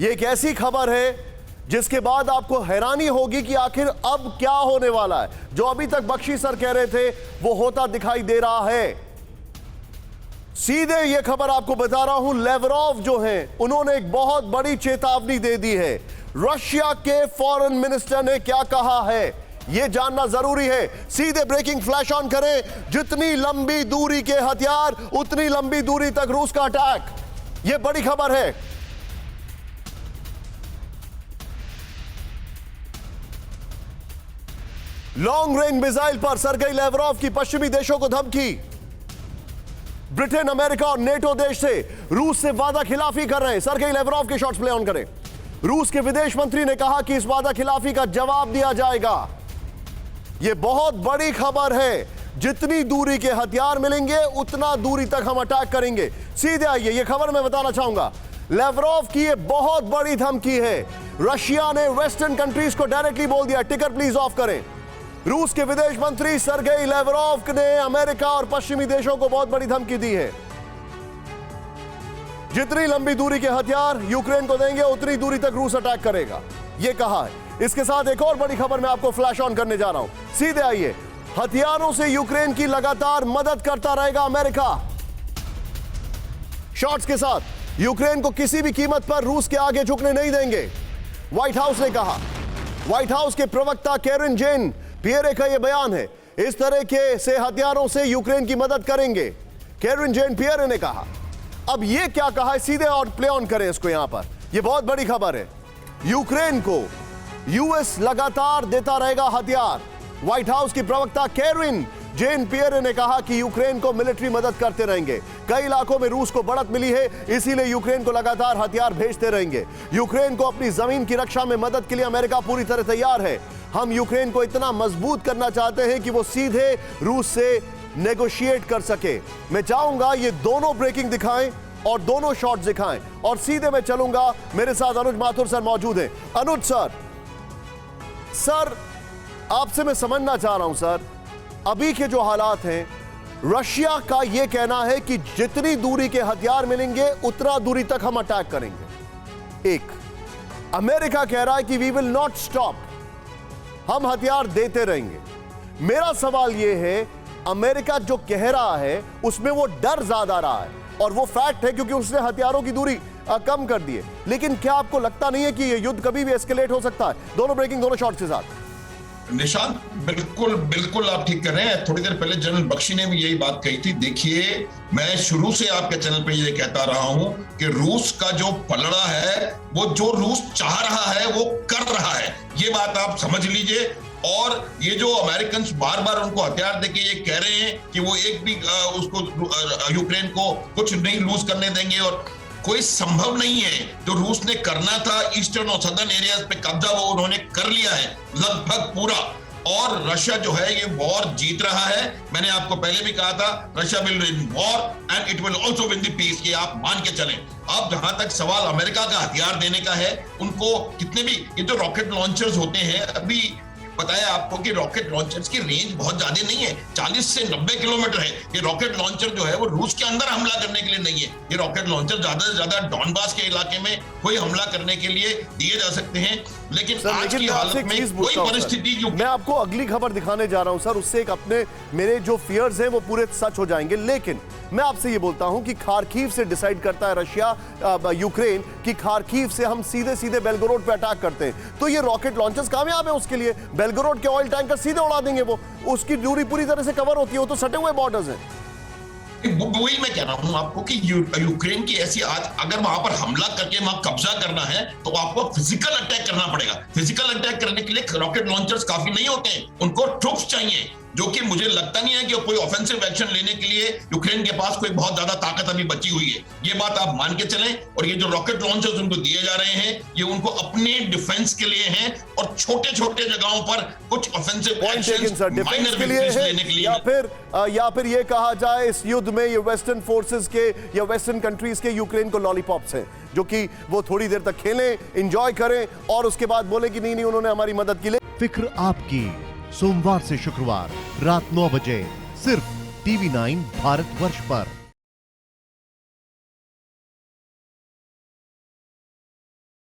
ये एक ऐसी खबर है जिसके बाद आपको हैरानी होगी कि आखिर अब क्या होने वाला है। जो अभी तक बख्शी सर कह रहे थे वो होता दिखाई दे रहा है। सीधे ये खबर आपको बता रहा हूं, लेवरोव जो हैं उन्होंने एक बहुत बड़ी चेतावनी दे दी है। रशिया के फॉरेन मिनिस्टर ने क्या कहा है यह जानना जरूरी है। सीधे ब्रेकिंग फ्लैश ऑन करें। जितनी लंबी दूरी के हथियार उतनी लंबी दूरी तक रूस का अटैक। यह बड़ी खबर है। लॉन्ग रेंज मिसाइल पर सरगेई लेवरोव की पश्चिमी देशों को धमकी। ब्रिटेन, अमेरिका और नेटो देश से रूस से वादा खिलाफी कर रहे हैं। सरगेई लेवरोव के शॉट्स प्ले ऑन करें। रूस के विदेश मंत्री ने कहा कि इस वादा खिलाफी का जवाब दिया जाएगा। यह बहुत बड़ी खबर है। जितनी दूरी के हथियार मिलेंगे उतना दूरी तक हम अटैक करेंगे। सीधे आइए, यह खबर मैं बताना चाहूंगा। लेवरोव की यह बहुत बड़ी धमकी है। रशिया ने वेस्टर्न कंट्रीज को डायरेक्टली बोल दिया टिकर प्लीज ऑफ करें। रूस के विदेश मंत्री सरगेई लेवरोव ने अमेरिका और पश्चिमी देशों को बहुत बड़ी धमकी दी है। जितनी लंबी दूरी के हथियार यूक्रेन को देंगे उतनी दूरी तक रूस अटैक करेगा, यह कहा है। इसके साथ एक और बड़ी खबर मैं आपको फ्लैश ऑन करने जा रहा हूं। सीधे आइए, हथियारों से यूक्रेन की लगातार मदद करता रहेगा अमेरिका। शॉट्स के साथ यूक्रेन को किसी भी कीमत पर रूस के आगे झुकने नहीं देंगे, व्हाइट हाउस ने कहा। व्हाइट हाउस के प्रवक्ता कैरन जेन पियरे का यह बयान है। इस तरह के से हथियारों से यूक्रेन की मदद करेंगे, कैरन जेन पियरे ने कहा। अब यह क्या कहा है सीधे और प्ले ऑन करें इसको। यहां पर यह बहुत बड़ी खबर है। यूक्रेन को यूएस लगातार देता रहेगा हथियार। व्हाइट हाउस की प्रवक्ता कैरन जेन पियरे ने कहा कि यूक्रेन को मिलिट्री मदद करते रहेंगे। कई इलाकों में रूस को बढ़त मिली है, इसीलिए यूक्रेन को लगातार हथियार भेजते रहेंगे। यूक्रेन को अपनी जमीन की रक्षा में मदद के लिए अमेरिका पूरी तरह तैयार है। हम यूक्रेन को इतना मजबूत करना चाहते हैं कि वो सीधे रूस से नेगोशिएट कर सके। मैं चाहूंगा ये दोनों ब्रेकिंग दिखाएं और दोनों शॉट्स दिखाएं और सीधे मैं चलूंगा। मेरे साथ अनुज माथुर सर मौजूद हैं। अनुज सर आपसे मैं समझना चाह रहा हूं सर, अभी के जो हालात हैं, रशिया का यह कहना है कि जितनी दूरी के हथियार मिलेंगे उतना दूरी तक हम अटैक करेंगे। एक अमेरिका कह रहा है कि वी विल नॉट स्टॉप, हम हथियार देते रहेंगे। मेरा सवाल यह है, अमेरिका जो कह रहा है उसमें वो डर ज्यादा रहा है और वो फैक्ट है क्योंकि उसने हथियारों की दूरी कम कर दी है। लेकिन क्या आपको लगता नहीं है कि यह युद्ध कभी भी एस्केलेट हो सकता है? दोनों ब्रेकिंग, दोनों शॉट्स के साथ। निशांत, बिल्कुल बिल्कुल आप ठीक कर रहे हैं। थोड़ी देर पहले जनरल बख्शी ने भी यही बात कही थी। देखिए, मैं शुरू से आपके चैनल पे ये कहता रहा हूं कि रूस का जो पलड़ा है वो जो रूस चाह रहा है वो कर रहा है, ये बात आप समझ लीजिए। और ये जो अमेरिकन बार बार उनको हथियार देके ये कह रहे हैं कि वो एक भी उसको यूक्रेन को कुछ नहीं लूज करने देंगे, और कोई संभव नहीं है। जो रूस ने करना था ईस्टर्न और सदर्न एरियाज पे कब्जा, वो उन्होंने कर लिया है लगभग पूरा। और रशिया जो है ये वॉर जीत रहा है। मैंने आपको पहले भी कहा था, Russia will win war and it will also win the peace, ये आप मान के चलें। अब जहां तक सवाल अमेरिका का हथियार देने का है, उनको कितने भी ये जो रॉकेट लॉन्चर्स होते हैं, अभी बताया आपको कि रॉकेट लॉन्चर्स की रेंज बहुत ज्यादा नहीं है, 40 से 90 किलोमीटर है। ये रॉकेट लॉन्चर जो है वो रूस के अंदर हमला करने के लिए नहीं है। ये रॉकेट लॉन्चर ज्यादा से ज्यादा डॉनबास के इलाके में कोई हमला करने के लिए दिए जा सकते हैं। लेकिन आज की हालत में कोई परिस्थिति जो मैं आपको अगली खबर दिखाने जा रहा हूं सर, उससे एक अपने मेरे जो फियर्स हैं वो पूरे सच हो जाएंगे। लेकिन मैं आपसे ये बोलता हूं कि खार्किव से डिसाइड करता है रशिया यूक्रेन कि खार्किव से हम सीधे सीधे बेलगोरोड पे अटैक करते हैं, तो ये रॉकेट लॉन्चर्स कामयाब है उसके लिए। बेलगोरोड के ऑयल टैंकर सीधे उड़ा देंगे, वो उसकी दूरी पूरी तरह से कवर होती है, वो तो सटे हुए बॉर्डर्स हैं। वही मैं कह रहा हूं आपको कि यूक्रेन की ऐसी आज अगर वहां पर हमला करके वहां कब्जा करना है तो आपको फिजिकल अटैक करना पड़ेगा। फिजिकल अटैक करने के लिए रॉकेट लॉन्चर्स काफी नहीं होते हैं, उनको ट्रूप्स चाहिए, जो कि मुझे लगता नहीं है कि कोई ऑफेंसिव एक्शन लेने के लिए यूक्रेन के पास कोई बहुत ज्यादा ताकत अभी बची हुई है। ये बात आप मान के चलें। और ये जो रॉकेट लॉन्चर्स उनको दिए जा रहे हैं, ये उनको अपने डिफेंस के लिए हैं और छोटे छोटे जगहों पर कुछ ऑफेंसिव एक्शंस, माइनर विक्ट्रीज लेने के लिए। या फिर ये कहा जाए इस युद्ध में ये वेस्टर्न फोर्सेस के या वेस्टर्न कंट्रीज के यूक्रेन को लॉलीपॉप्स हैं, जो कि वो थोड़ी देर तक खेलें, एंजॉय करें और उसके बाद बोले कि नहीं नहीं उन्होंने हमारी मदद की। फिक्र आपकी, सोमवार से शुक्रवार रात 9 बजे सिर्फ TV9 भारतवर्ष पर।